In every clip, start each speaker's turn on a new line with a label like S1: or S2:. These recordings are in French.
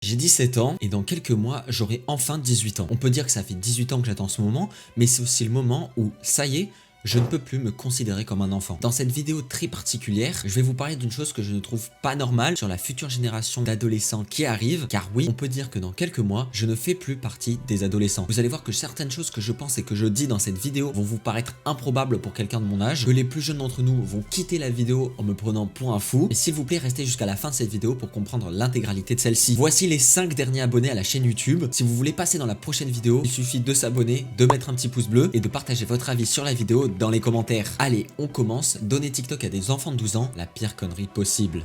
S1: J'ai 17 ans et dans quelques mois, j'aurai enfin 18 ans. On peut dire que ça fait 18 ans que j'attends ce moment, mais c'est aussi le moment où, ça y est, je ne peux plus me considérer comme un enfant. Dans cette vidéo très particulière, je vais vous parler d'une chose que je ne trouve pas normale sur la future génération d'adolescents qui arrive, car oui, on peut dire que dans quelques mois, je ne fais plus partie des adolescents. Vous allez voir que certaines choses que je pense et que je dis dans cette vidéo vont vous paraître improbables pour quelqu'un de mon âge, que les plus jeunes d'entre nous vont quitter la vidéo en me prenant pour un fou, et s'il vous plaît, restez jusqu'à la fin de cette vidéo pour comprendre l'intégralité de celle-ci. Voici les 5 derniers abonnés à la chaîne YouTube. Si vous voulez passer dans la prochaine vidéo, il suffit de s'abonner, de mettre un petit pouce bleu et de partager votre avis sur la vidéo dans les commentaires. Allez, on commence. Donner TikTok à des enfants de 12 ans, la pire connerie possible.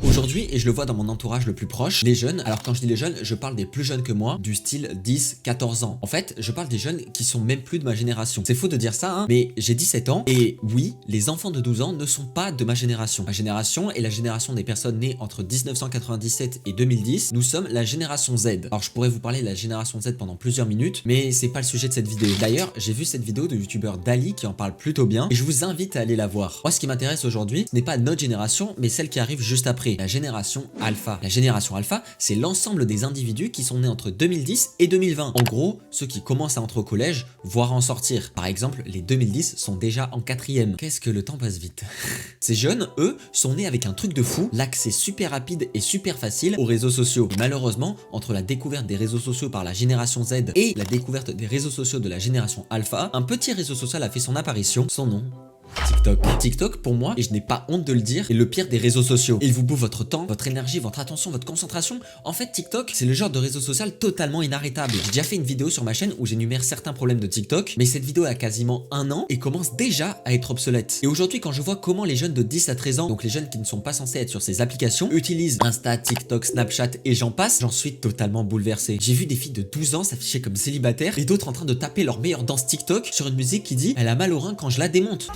S1: Aujourd'hui, et je le vois dans mon entourage le plus proche, les jeunes, alors quand je dis les jeunes, je parle des plus jeunes que moi, du style 10-14 ans. En fait, je parle des jeunes qui sont même plus de ma génération. C'est faux de dire ça, hein, mais j'ai 17 ans, et oui, les enfants de 12 ans ne sont pas de ma génération. Ma génération est la génération des personnes nées entre 1997 et 2010. Nous sommes la génération Z. Alors je pourrais vous parler de la génération Z pendant plusieurs minutes, mais c'est pas le sujet de cette vidéo. D'ailleurs, j'ai vu cette vidéo de youtubeur Dali qui en parle plutôt bien, et je vous invite à aller la voir. Moi, ce qui m'intéresse aujourd'hui, ce n'est pas notre génération, mais celle qui arrive juste après. La génération alpha. La génération alpha, c'est l'ensemble des individus qui sont nés entre 2010 et 2020. En gros, ceux qui commencent à entrer au collège, voire en sortir. Par exemple, les 2010 sont déjà en 4e. Qu'est-ce que le temps passe vite. Ces jeunes, eux, sont nés avec un truc de fou, l'accès super rapide et super facile aux réseaux sociaux. Et malheureusement, entre la découverte des réseaux sociaux par la génération Z et la découverte des réseaux sociaux de la génération alpha, un petit réseau social a fait son apparition, son nom: TikTok. TikTok, pour moi, et je n'ai pas honte de le dire, est le pire des réseaux sociaux. Il vous bouffe votre temps, votre énergie, votre attention, votre concentration. En fait, TikTok, c'est le genre de réseau social totalement inarrêtable. J'ai déjà fait une vidéo sur ma chaîne où j'énumère certains problèmes de TikTok, mais cette vidéo a quasiment 1 an et commence déjà à être obsolète. Et aujourd'hui, quand je vois comment les jeunes de 10 à 13 ans, donc les jeunes qui ne sont pas censés être sur ces applications, utilisent Insta, TikTok, Snapchat et j'en passe, j'en suis totalement bouleversé. J'ai vu des filles de 12 ans s'afficher comme célibataires et d'autres en train de taper leur meilleure danse TikTok sur une musique qui dit « Elle a mal au rein quand je la démonte ».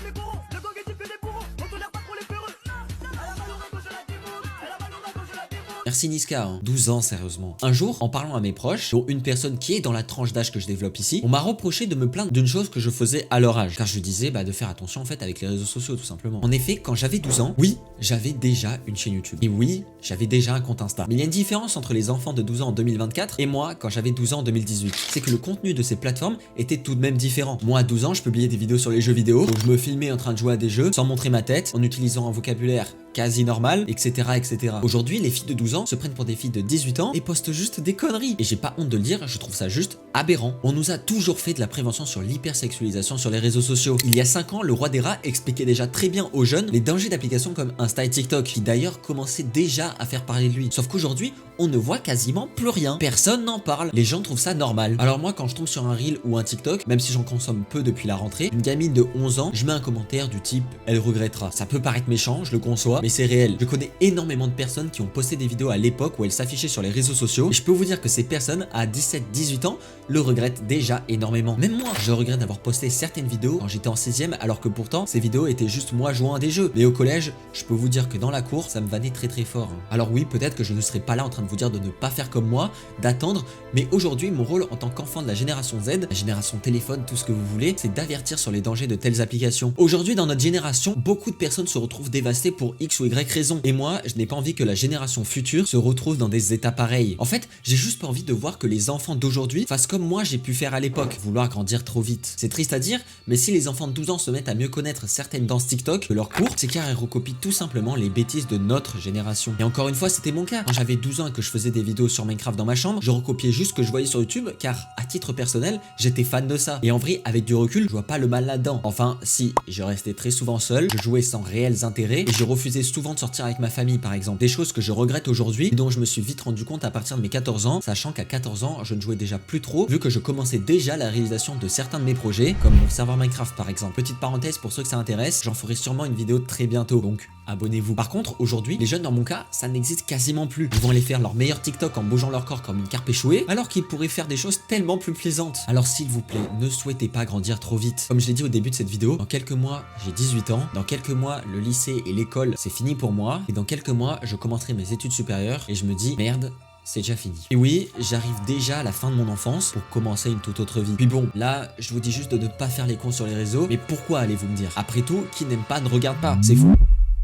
S1: Merci Niska, hein. 12 ans sérieusement. Un jour, en parlant à mes proches, dont une personne qui est dans la tranche d'âge que je développe ici, on m'a reproché de me plaindre d'une chose que je faisais à leur âge. Car je disais de faire attention en fait avec les réseaux sociaux tout simplement. En effet, quand j'avais 12 ans, oui, j'avais déjà une chaîne YouTube. Et oui, j'avais déjà un compte Insta. Mais il y a une différence entre les enfants de 12 ans en 2024 et moi quand j'avais 12 ans en 2018. C'est que le contenu de ces plateformes était tout de même différent. Moi à 12 ans, je publiais des vidéos sur les jeux vidéo, où je me filmais en train de jouer à des jeux sans montrer ma tête, en utilisant un vocabulaire quasi normal, etc. etc. Aujourd'hui, les filles de 12 ans se prennent pour des filles de 18 ans et postent juste des conneries. Et j'ai pas honte de le dire, je trouve ça juste aberrant. On nous a toujours fait de la prévention sur l'hypersexualisation sur les réseaux sociaux. Il y a 5 ans, le roi des rats expliquait déjà très bien aux jeunes les dangers d'applications comme Insta et TikTok, qui d'ailleurs commençaient déjà à faire parler de lui. Sauf qu'aujourd'hui, on ne voit quasiment plus rien. Personne n'en parle. Les gens trouvent ça normal. Alors moi, quand je tombe sur un reel ou un TikTok, même si j'en consomme peu depuis la rentrée, une gamine de 11 ans, je mets un commentaire du type « Elle regrettera ». Ça peut paraître méchant, je le conçois, mais c'est réel. Je connais énormément de personnes qui ont posté des vidéos à l'époque où elles s'affichaient sur les réseaux sociaux, et je peux vous dire que ces personnes, à 17-18 ans, le regrettent déjà énormément. Même moi, je regrette d'avoir posté certaines vidéos quand j'étais en 6ème, alors que pourtant, ces vidéos étaient juste moi jouant à des jeux. Mais au collège, je peux vous dire que dans la cour, ça me vannait très très fort. Alors oui, peut-être que je ne serais pas là en train de vous dire de ne pas faire comme moi, d'attendre, mais aujourd'hui, mon rôle en tant qu'enfant de la génération Z, la génération téléphone, tout ce que vous voulez, c'est d'avertir sur les dangers de telles applications. Aujourd'hui, dans notre génération, beaucoup de personnes se retrouvent dévastées pour X ou Y raison. Et moi, je n'ai pas envie que la génération future se retrouve dans des états pareils. En fait, j'ai juste pas envie de voir que les enfants d'aujourd'hui fassent comme moi j'ai pu faire à l'époque, vouloir grandir trop vite. C'est triste à dire, mais si les enfants de 12 ans se mettent à mieux connaître certaines danses TikTok que leurs cours, c'est car elles recopient tout simplement les bêtises de notre génération. Et encore une fois, c'était mon cas. Quand j'avais 12 ans et que je faisais des vidéos sur Minecraft dans ma chambre, je recopiais juste ce que je voyais sur YouTube, car à titre personnel, j'étais fan de ça. Et en vrai, avec du recul, je vois pas le mal là-dedans. Enfin, si, je restais très souvent seul, je jouais sans réels intérêts, et je refusais souvent de sortir avec ma famille par exemple. Des choses que je regrette aujourd'hui et dont je me suis vite rendu compte à partir de mes 14 ans, sachant qu'à 14 ans, je ne jouais déjà plus trop, vu que je commençais déjà la réalisation de certains de mes projets, comme mon serveur Minecraft par exemple. Petite parenthèse pour ceux que ça intéresse, j'en ferai sûrement une vidéo très bientôt, donc abonnez-vous. Par contre, aujourd'hui, les jeunes dans mon cas, ça n'existe quasiment plus. Ils vont aller faire leur meilleur TikTok en bougeant leur corps comme une carpe échouée, alors qu'ils pourraient faire des choses tellement plus plaisantes. Alors s'il vous plaît, ne souhaitez pas grandir trop vite. Comme je l'ai dit au début de cette vidéo, dans quelques mois, j'ai 18 ans, dans quelques mois, le lycée et l'école, c'est fini pour moi, et dans quelques mois, je commencerai mes études supérieures, et je me dis, merde, c'est déjà fini. Et oui, j'arrive déjà à la fin de mon enfance pour commencer une toute autre vie. Puis bon, là, je vous dis juste de ne pas faire les cons sur les réseaux, mais pourquoi allez-vous me dire? Après tout, qui n'aime pas ne regarde pas, c'est fou.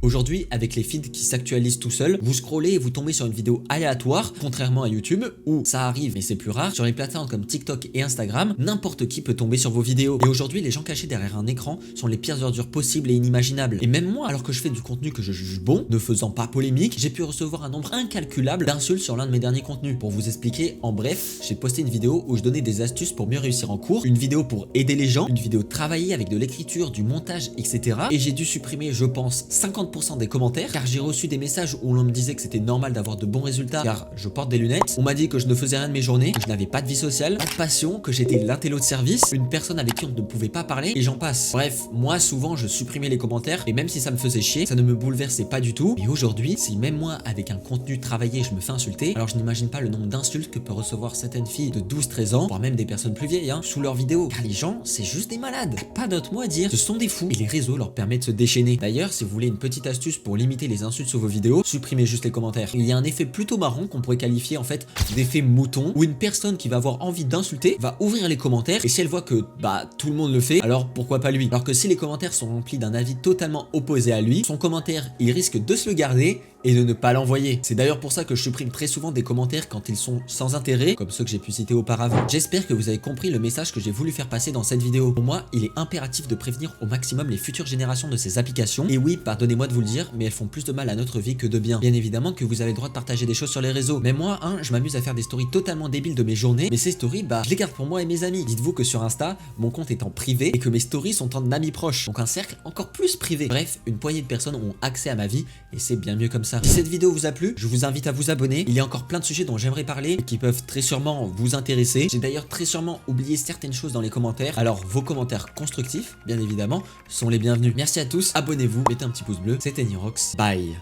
S1: Aujourd'hui, avec les feeds qui s'actualisent tout seuls, vous scrollez et vous tombez sur une vidéo aléatoire, contrairement à YouTube, où ça arrive mais c'est plus rare. Sur les plateformes comme TikTok et Instagram, n'importe qui peut tomber sur vos vidéos. Et aujourd'hui, les gens cachés derrière un écran sont les pires ordures possibles et inimaginables. Et même moi, alors que je fais du contenu que je juge bon, ne faisant pas polémique, j'ai pu recevoir un nombre incalculable d'insultes sur l'un de mes derniers contenus. Pour vous expliquer, en bref, j'ai posté une vidéo où je donnais des astuces pour mieux réussir en cours, une vidéo pour aider les gens, une vidéo travaillée avec de l'écriture, du montage, etc. Et j'ai dû supprimer, je pense, 50% des commentaires, car j'ai reçu des messages où l'on me disait que c'était normal d'avoir de bons résultats, car je porte des lunettes. On m'a dit que je ne faisais rien de mes journées, que je n'avais pas de vie sociale, pas de passion, que j'étais l'intello de service, une personne avec qui on ne pouvait pas parler, et j'en passe. Bref, moi souvent je supprimais les commentaires, et même si ça me faisait chier, ça ne me bouleversait pas du tout. Et aujourd'hui, si même moi, avec un contenu travaillé, je me fais insulter, alors je n'imagine pas le nombre d'insultes que peut recevoir certaines filles de 12-13 ans, voire même des personnes plus vieilles, sous leurs vidéos. Car les gens, c'est juste des malades. Pas d'autre mot à dire. Ce sont des fous. Et les réseaux leur permettent de se déchaîner. D'ailleurs, si vous voulez une petite astuce pour limiter les insultes sur vos vidéos, supprimez juste les commentaires. Il y a un effet plutôt marrant qu'on pourrait qualifier en fait d'effet mouton, où une personne qui va avoir envie d'insulter va ouvrir les commentaires, et si elle voit que tout le monde le fait, alors pourquoi pas lui? Alors que si les commentaires sont remplis d'un avis totalement opposé à lui, son commentaire, il risque de se le garder et de ne pas l'envoyer. C'est d'ailleurs pour ça que je supprime très souvent des commentaires quand ils sont sans intérêt, comme ceux que j'ai pu citer auparavant. J'espère que vous avez compris le message que j'ai voulu faire passer dans cette vidéo. Pour moi, il est impératif de prévenir au maximum les futures générations de ces applications. Et oui, pardonnez-moi de vous le dire, mais elles font plus de mal à notre vie que de bien. Bien évidemment que vous avez le droit de partager des choses sur les réseaux. Mais moi, je m'amuse à faire des stories totalement débiles de mes journées, mais ces stories, je les garde pour moi et mes amis. Dites-vous que sur Insta, mon compte est en privé et que mes stories sont en amis proches. Donc un cercle encore plus privé. Bref, une poignée de personnes ont accès à ma vie et c'est bien mieux comme ça. Si cette vidéo vous a plu, je vous invite à vous abonner. Il y a encore plein de sujets dont j'aimerais parler et qui peuvent très sûrement vous intéresser. J'ai d'ailleurs très sûrement oublié certaines choses dans les commentaires. Alors vos commentaires constructifs, bien évidemment, sont les bienvenus. Merci à tous, abonnez-vous, mettez un petit pouce bleu. C'était Nirox. Bye.